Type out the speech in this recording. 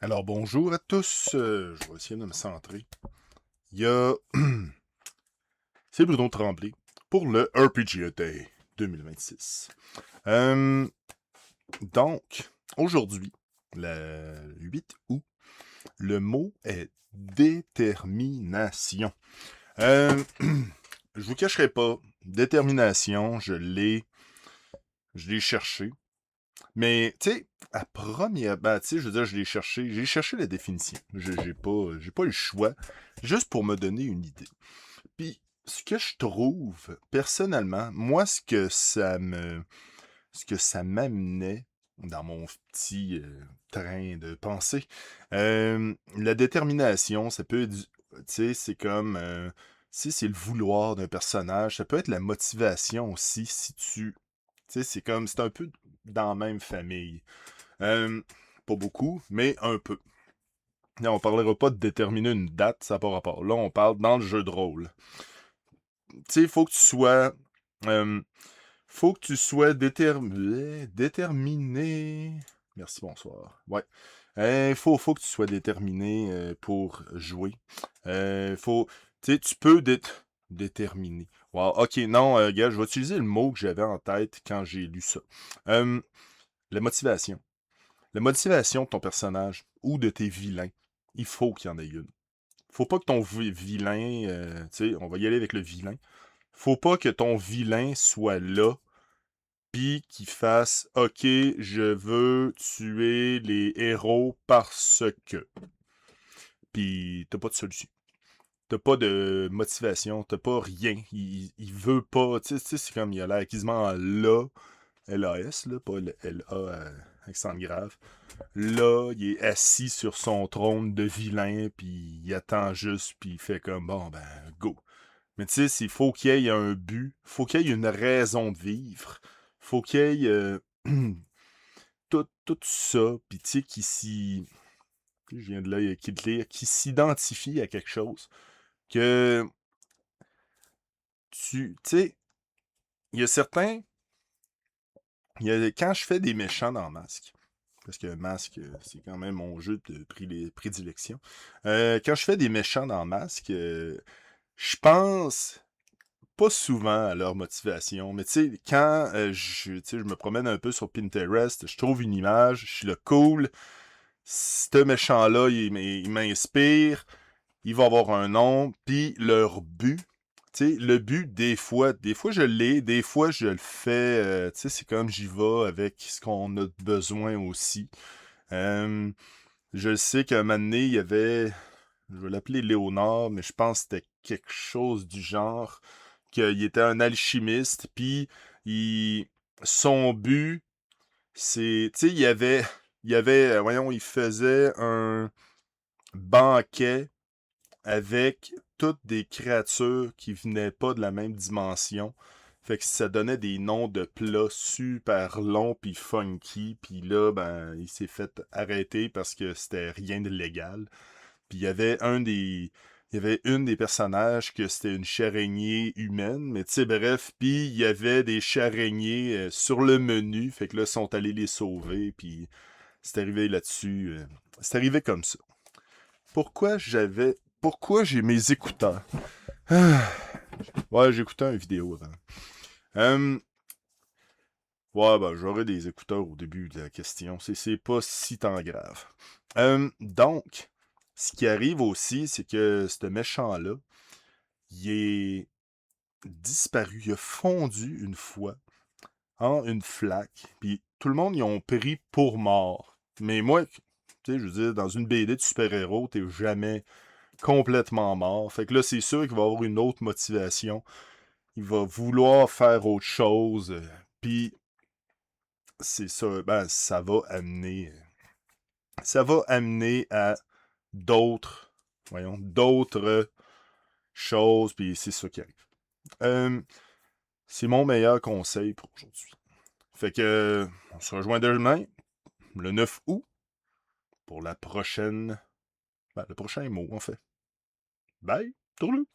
Alors bonjour à tous, je vais essayer de me centrer. Il y a... C'est Bruno Tremblay pour le RPG Day 2026. Euh, donc, aujourd'hui, le 8 août, le mot est détermination. Je vous cacherai pas, détermination, je l'ai cherché. Mais, tu sais, à première, ben, tu sais, je veux dire, j'ai cherché la définition. J'ai pas eu le choix, juste pour me donner une idée. Puis, ce que je trouve, personnellement, moi, ce que ça m'amenait dans mon petit train de pensée, la détermination, ça peut être, tu sais, c'est comme, si c'est le vouloir d'un personnage, ça peut être la motivation aussi, si tu, tu sais, c'est un peu dans la même famille. Euh, Pas beaucoup, mais un peu. Là, on parlera pas de déterminer une date, ça n'a pas rapport. Là, on parle dans le jeu de rôle. Tu sais, euh, faut que tu sois déterminé. Merci, bonsoir. Ouais. Faut que tu sois déterminé pour jouer. Tu sais, tu peux déterminer. Wow, ok, non, gars, je vais utiliser le mot que j'avais en tête quand j'ai lu ça. Euh, la motivation. La motivation de ton personnage ou de tes vilains, il faut qu'il y en ait une. Faut pas que ton vilain, tu sais, on va y aller avec le vilain. Faut pas que ton vilain soit là, pis qu'il fasse OK, je veux tuer les héros parce que. Pis t'as pas de solution. T'as pas de motivation, t'as pas rien. Il veut pas. Tu sais, c'est comme il a l'air quasiment là. LAS, là, pas le LA accent grave. Là, il est assis sur son trône de vilain, puis il attend juste, puis il fait comme bon, ben, go. Mais tu sais, il faut qu'il y ait un but, faut qu'il y ait une raison de vivre, faut qu'il y ait tout ça, puis tu sais, je viens de là, qui de lire, qui s'identifie à quelque chose, que tu sais, il y a certains, quand je fais des méchants dans Masque, parce que Masque, c'est quand même mon jeu de prédilection. Quand je fais des méchants dans Masque, je pense pas souvent à leur motivation, mais tu sais, quand tu sais, je me promène un peu sur Pinterest, je trouve une image, je suis là, cool, ce méchant-là, il m'inspire, il va avoir un nom, puis leur but, tu sais, le but, des fois je l'ai, des fois je le fais, tu sais, c'est comme j'y vais avec ce qu'on a besoin aussi. Euh, je sais qu'à un moment donné, il y avait, je vais l'appeler Léonard, mais je pense que c'était quelque chose du genre, qu'il était un alchimiste, puis il, son but, c'est, tu sais, voyons, il faisait un banquet avec toutes des créatures qui venaient pas de la même dimension. Fait que ça donnait des noms de plats super longs puis funky. Puis là, ben, il s'est fait arrêter parce que c'était rien de légal. Puis il y avait une des personnages que c'était une charaignée humaine, mais tu sais, bref, puis il y avait des charaignées sur le menu, fait que là, ils sont allés les sauver, puis c'est arrivé là-dessus. C'est arrivé comme ça. Pourquoi j'ai mes écouteurs? Ah, ouais, j'écoutais une vidéo avant. Euh, ouais, ben, j'aurais des écouteurs au début de la question. C'est pas si tant grave. Donc, ce qui arrive aussi, c'est que ce méchant-là, il est disparu. Il a fondu une fois en une flaque. Puis tout le monde y ont pris pour mort. Mais moi, tu sais, je veux dire, dans une BD de super-héros, t'es jamais complètement mort. Fait que là, c'est sûr qu'il va avoir une autre motivation. Il va vouloir faire autre chose. Puis c'est ça, ben, ça va amener à d'autres, voyons, d'autres choses, puis c'est ça qui arrive. Euh, c'est mon meilleur conseil pour aujourd'hui. Fait que, on se rejoint demain, le 9 août, pour le prochain mot, en fait. Bye, tourlou!